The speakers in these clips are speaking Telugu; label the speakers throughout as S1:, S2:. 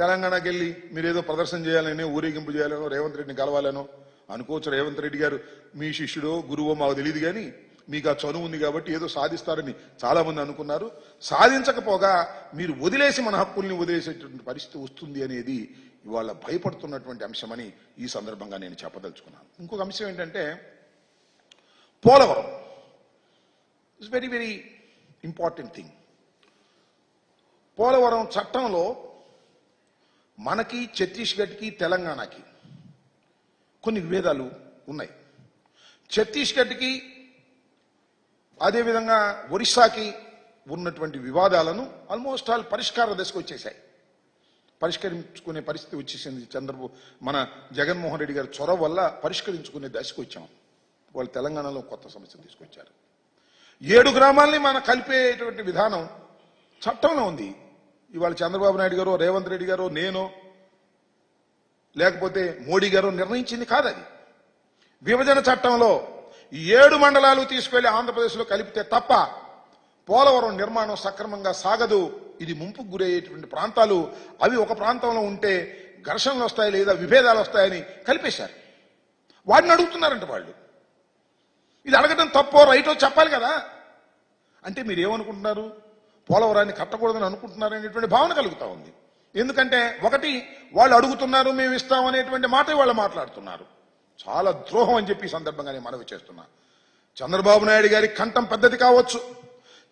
S1: తెలంగాణకి వెళ్ళి మీరేదో ప్రదర్శన చేయాలని, ఊరేగింపు చేయాలనో, రేవంత్ రెడ్డిని కలవాలనో అనుకోవచ్చు. రేవంత్ రెడ్డి గారు మీ శిష్యుడో గురువో మాకు తెలియదు, కానీ మీకు ఆ చనువు ఉంది కాబట్టి ఏదో సాధిస్తారని చాలా మంది అనుకున్నారు. సాధించకపోగా మీరు వదిలేసి మన హక్కుల్ని వదిలేసేటువంటి పరిస్థితి వస్తుంది అనేది ఇవాళ భయపడుతున్నటువంటి అంశమని ఈ సందర్భంగా నేను చెప్పదలుచుకున్నాను. ఇంకొక అంశం ఏంటంటే Polavaram it's very very important thing. Polavaram చట్టంలో మనకి, ఛత్తీస్గఢ్కి, తెలంగాణకి కొన్ని విభేదాలు ఉన్నాయి. ఛత్తీస్గఢ్కి అదేవిధంగా ఒరిస్సాకి ఉన్నటువంటి వివాదాలను ఆల్మోస్ట్ ఆల్ పరిష్కార దశకు వచ్చేసాయి. పరిష్కరించుకునే పరిస్థితి వచ్చేసింది. మన జగన్మోహన్ రెడ్డి గారి చొరవ వల్ల పరిష్కరించుకునే దశకు వచ్చాం. వాళ్ళు తెలంగాణలో కొత్త సమస్య తీసుకొచ్చారు. 7 గ్రామాలని మనం కలిపేటువంటి విధానం చట్టంలో ఉంది. ఇవాళ చంద్రబాబు నాయుడు గారు, రేవంత్ రెడ్డి గారు, నేను లేకపోతే మోడీ గారు నిర్ణయించింది కాదు. అది విభజన చట్టంలో 7 మండలాలు తీసుకెళ్లి ఆంధ్రప్రదేశ్లో కలిపితే తప్ప పోలవరం నిర్మాణం సక్రమంగా సాగదు. ఇది ముంపుకు గురయ్యేటువంటి ప్రాంతాలు. అవి ఒక ప్రాంతంలో ఉంటే ఘర్షణలు వస్తాయి లేదా విభేదాలు వస్తాయని కలిపేశారు. వాడిని అడుగుతున్నారంట వాళ్ళు. ఇది అడగడం తప్పో రైటో చెప్పాలి కదా. అంటే మీరు ఏమనుకుంటున్నారు? పోలవరాన్ని కట్టకూడదని అనుకుంటున్నారు అనేటువంటి భావన కలుగుతా ఉంది. ఎందుకంటే ఒకటి, వాళ్ళు అడుగుతున్నారు, మేము ఇస్తాం అనేటువంటి మాట వాళ్ళు మాట్లాడుతున్నారు. చాలా ద్రోహం అని చెప్పి ఈ సందర్భంగా నేను మనవి చేస్తున్నా. చంద్రబాబు నాయుడు గారి కంఠం పెద్దది కావచ్చు,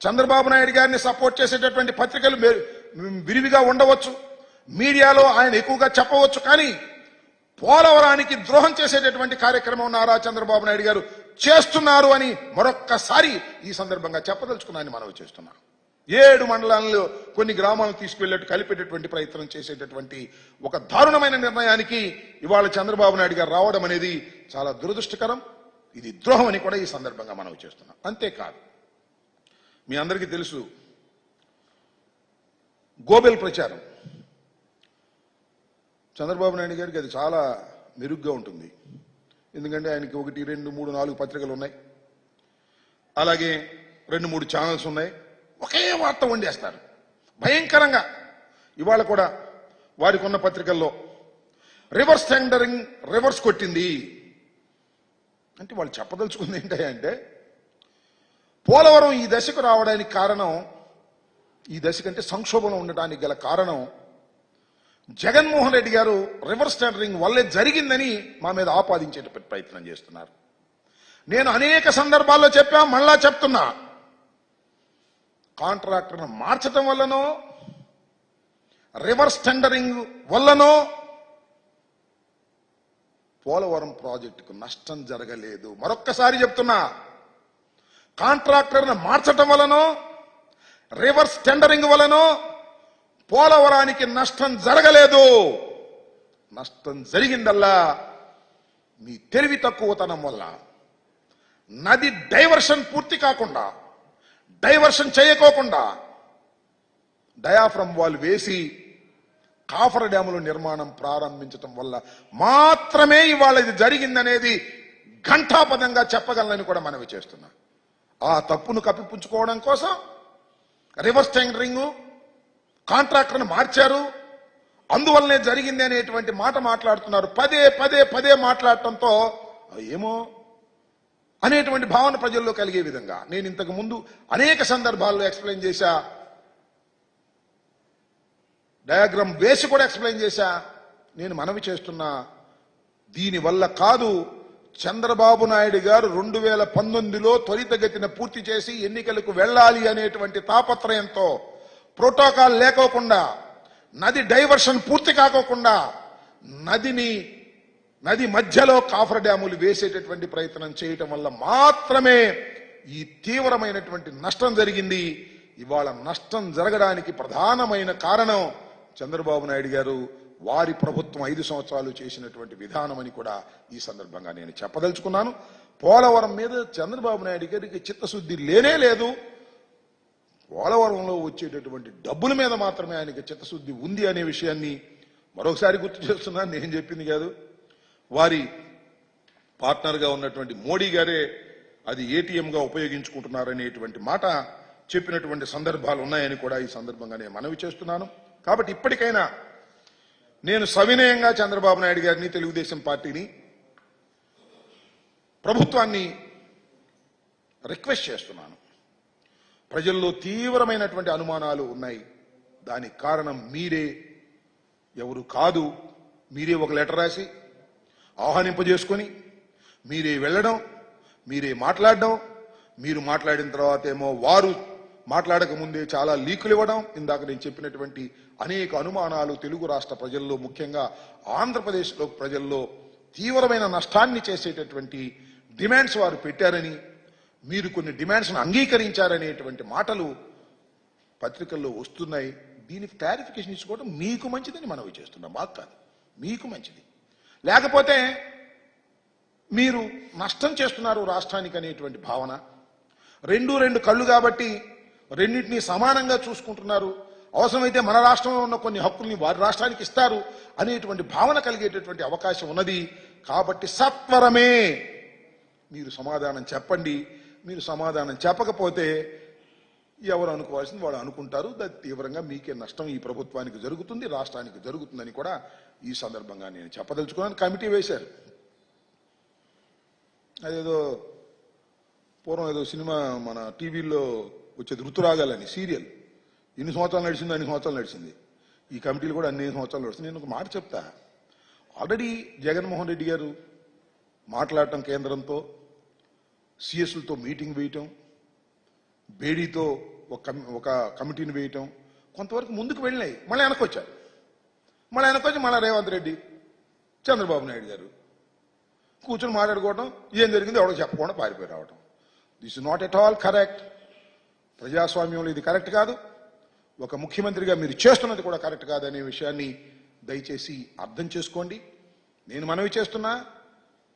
S1: చంద్రబాబు నాయుడు గారిని సపోర్ట్ చేసేటటువంటి పత్రికలు విరివిగా ఉండవచ్చు, మీడియాలో ఆయన ఎక్కువగా చెప్పవచ్చు, కానీ పోలవరానికి ద్రోహం చేసేటటువంటి కార్యక్రమం నారా చంద్రబాబు నాయుడు గారు చేస్తున్నారు అని మరొక్కసారి ఈ సందర్భంగా చెప్పదలుచుకున్నాను, మనవి చేస్తున్నా. 7 మండలాల్లో కొన్ని గ్రామాలను తీసుకువెళ్ళేట్టు కలిపేటటువంటి ప్రయత్నం చేసేటటువంటి ఒక దారుణమైన నిర్ణయానికి ఇవాళ చంద్రబాబు నాయుడు గారు రావడం అనేది చాలా దురదృష్టకరం. ఇది ద్రోహం అని కూడా ఈ సందర్భంగా మనవి చేస్తున్నాం. అంతేకాదు, మీ అందరికీ తెలుసు గోబెల్ ప్రచారం. చంద్రబాబు నాయుడు గారికి అది చాలా మెరుగ్గా ఉంటుంది. ఎందుకంటే ఆయనకి 1, 2, 3, 4 పత్రికలు ఉన్నాయి, అలాగే 2, 3 ఛానల్స్ ఉన్నాయి. ఒకే వార్త వండేస్తారు భయంకరంగా. ఇవాళ కూడా వారికి ఉన్న పత్రికల్లో రివర్స్ టెండరింగ్ రివర్స్ కొట్టింది అంటే వాళ్ళు చెప్పదలుచుకుంది ఏంటంటే పోలవరం ఈ దశకు రావడానికి కారణం, ఈ దశ కంటే సంక్షోభంలో ఉండడానికి గల కారణం జగన్మోహన్ రెడ్డి గారు రివర్స్ టెండరింగ్ వల్లే జరిగిందని మా మీద ఆపాదించేటువంటి ప్రయత్నం చేస్తున్నారు. నేను అనేక సందర్భాల్లో చెప్పా, మళ్ళా చెప్తున్నా, కాంట్రాక్టర్ను మార్చడం వల్లనో రివర్స్ టెండరింగ్ వల్లనో పోలవరం ప్రాజెక్టుకు నష్టం జరగలేదు. మరొక్కసారి చెప్తున్నా, కాంట్రాక్టర్ను మార్చడం వల్లనో రివర్స్ టెండరింగ్ వల్లనో పోలవరానికి నష్టం జరగలేదు. నష్టం జరిగిందల్లా మీ తెలివి తక్కువతనం వల్ల. నది డైవర్షన్ పూర్తి కాకుండా, డైవర్షన్ చేయకోకుండా డయాఫ్రమ్ వాల్ వేసి కాఫర్ డ్యాముల నిర్మాణం ప్రారంభించడం వల్ల మాత్రమే ఇవాళ ఇది జరిగిందనేది ఘంటాపదంగా చెప్పగలనని కూడా మనవి చేస్తున్నా. ఆ తప్పును కప్పిపుచ్చుకోవడం కోసం రివర్స్ టెండరింగ్, కాంట్రాక్టర్ను మార్చారు, అందువల్లనే జరిగింది అనేటువంటి మాట మాట్లాడుతున్నారు. పదే పదే పదే మాట్లాడటంతో ఏమో అనేటువంటి భావన ప్రజల్లో కలిగే విధంగా నేను ఇంతకు ముందు అనేక సందర్భాల్లో ఎక్స్ప్లెయిన్ చేశా, డయాగ్రామ్ వేసి కూడా ఎక్స్ప్లెయిన్ చేశా. నేను మనవి చేస్తున్నా, దీనివల్ల కాదు, చంద్రబాబు నాయుడు గారు 2019లో త్వరితగతిన పూర్తి చేసి ఎన్నికలకు వెళ్ళాలి అనేటువంటి తాపత్రయంతో ప్రోటోకాల్ లేకోకుండా, నది డైవర్షన్ పూర్తి కాకోకుండా నది మధ్యలో కాఫర్ డ్యాములు వేసేటటువంటి ప్రయత్నం చేయటం వల్ల మాత్రమే ఈ తీవ్రమైనటువంటి నష్టం జరిగింది. ఇవాళ నష్టం జరగడానికి ప్రధానమైన కారణం చంద్రబాబు నాయుడు గారు, వారి ప్రభుత్వం 5 సంవత్సరాలు చేసినటువంటి విధానం అని కూడా ఈ సందర్భంగా నేను చెప్పదలుచుకున్నాను. పోలవరం మీద చంద్రబాబు నాయుడు గారికి చిత్తశుద్ధి లేనే లేదు. పోలవరంలో వచ్చేటటువంటి డబ్బుల మీద మాత్రమే ఆయనకి చిత్తశుద్ధి ఉంది అనే విషయాన్ని మరొకసారి గుర్తు చేస్తున్నాను. నేను చెప్పింది కాదు, వారి పార్ట్నర్గా ఉన్నటువంటి మోడీ గారే అది ఏటీఎంగా ఉపయోగించుకుంటున్నారనేటువంటి మాట చెప్పినటువంటి సందర్భాలు ఉన్నాయని కూడా ఈ సందర్భంగా నేను మనవి చేస్తున్నాను. కాబట్టి ఇప్పటికైనా నేను సవినయంగా చంద్రబాబు నాయుడు గారిని, తెలుగుదేశం పార్టీని, ప్రభుత్వాన్ని రిక్వెస్ట్ చేస్తున్నాను. ప్రజల్లో తీవ్రమైనటువంటి అనుమానాలు ఉన్నాయి. దానికి కారణం మీరే, ఎవరు కాదు. మీరే ఒక లెటర్ రాసి ఆహ్వానింపజేసుకొని మీరే వెళ్ళడం, మీరే మాట్లాడడం, మీరు మాట్లాడిన తర్వాత ఏమో వారు మాట్లాడక ముందే చాలా లీకులు ఇవ్వడం, ఇందాక నేను చెప్పినటువంటి అనేక అనుమానాలు తెలుగు రాష్ట్ర ప్రజల్లో, ముఖ్యంగా ఆంధ్రప్రదేశ్లో ప్రజల్లో తీవ్రమైన నష్టాన్ని చేసేటటువంటి డిమాండ్స్ వారు పెట్టారని, మీరు కొన్ని డిమాండ్స్ను అంగీకరించారనేటువంటి మాటలు పత్రికల్లో వస్తున్నాయి. దీనికి క్లారిఫికేషన్ ఇచ్చుకోవడం మీకు మంచిదని మనవి చేస్తున్నాం. మాకు కాదు, మీకు మంచిది. లేకపోతే మీరు నష్టం చేస్తున్నారు రాష్ట్రానికి అనేటువంటి భావన, రెండు కళ్ళు కాబట్టి రెండింటినీ సమానంగా చూసుకుంటున్నారు, అవసరమైతే మన రాష్ట్రంలో ఉన్న కొన్ని హక్కుల్ని వారి రాష్ట్రానికి ఇస్తారు అనేటువంటి భావన కలిగేటటువంటి అవకాశం ఉన్నది. కాబట్టి సత్వరమే మీరు సమాధానం చెప్పండి. మీరు సమాధానం చెప్పకపోతే ఎవరు అనుకోవాల్సింది వాడు అనుకుంటారు. తీవ్రంగా మీకే నష్టం ఈ ప్రభుత్వానికి జరుగుతుంది, రాష్ట్రానికి జరుగుతుందని కూడా ఈ సందర్భంగా నేను చెప్పదలుచుకున్నాను. కమిటీ వేశారు. అదేదో పూర్వం ఏదో సినిమా మన టీవీలో వచ్చేది ఋతురాగాలని సీరియల్, ఎన్ని సంవత్సరాలు నడిచిందో అన్ని సంవత్సరాలు నడిచింది. ఈ కమిటీలు కూడా అన్ని సంవత్సరాలు నడుస్తుంది. నేను ఒక మాట చెప్తా. ఆల్రెడీ జగన్మోహన్ రెడ్డి గారు మాట్లాడటం, కేంద్రంతో సిఎస్లతో మీటింగ్ వేయటం, బేడీతో ఒక కమిటీని వేయటం, కొంతవరకు ముందుకు వెళ్ళినాయి. మళ్ళీ వెనకొచ్చారు. మళ్ళీ రేవంత్ రెడ్డి, చంద్రబాబు నాయుడు గారు కూర్చొని మాట్లాడుకోవడం, ఏం జరిగిందో ఎవడో చెప్పకుండా పారిపోయి రావడం. This is not at all correct. ప్రజాస్వామ్యంలో ఇది కరెక్ట్ కాదు. ఒక ముఖ్యమంత్రిగా మీరు చేస్తున్నది కూడా కరెక్ట్ కాదు అనే విషయాన్ని దయచేసి అర్థం చేసుకోండి. నేను మనవి చేస్తున్నా,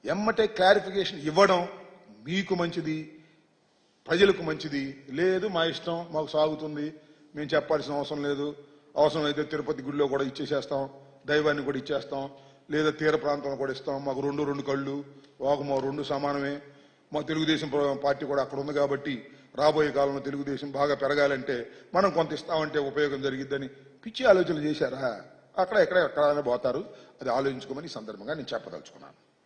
S1: ఎమ్మటే క్లారిఫికేషన్ ఇవ్వడం మీకు మంచిది, ప్రజలకు మంచిది. లేదు మా ఇష్టం, మాకు సాగుతుంది, మేము చెప్పాల్సిన అవసరం లేదు, అవసరమైతే తిరుపతి గుడిలో కూడా ఇచ్చేసేస్తాం, దైవాన్ని కూడా ఇచ్చేస్తాం, లేదా తీర ప్రాంతంలో కూడా ఇస్తాం, మాకు రెండు కళ్ళు, మా రెండు సమానమే, మా తెలుగుదేశం పార్టీ కూడా అక్కడ ఉంది కాబట్టి రాబోయే కాలంలో తెలుగుదేశం బాగా పెరగాలంటే మనం కొంత ఇస్తామంటే ఉపయోగం జరిగిద్దని పిచ్చి ఆలోచనలు చేశారా? ఎక్కడైనా పోతారు. అది ఆలోచించుకోమని ఈ సందర్భంగా నేను చెప్పదలుచుకున్నాను.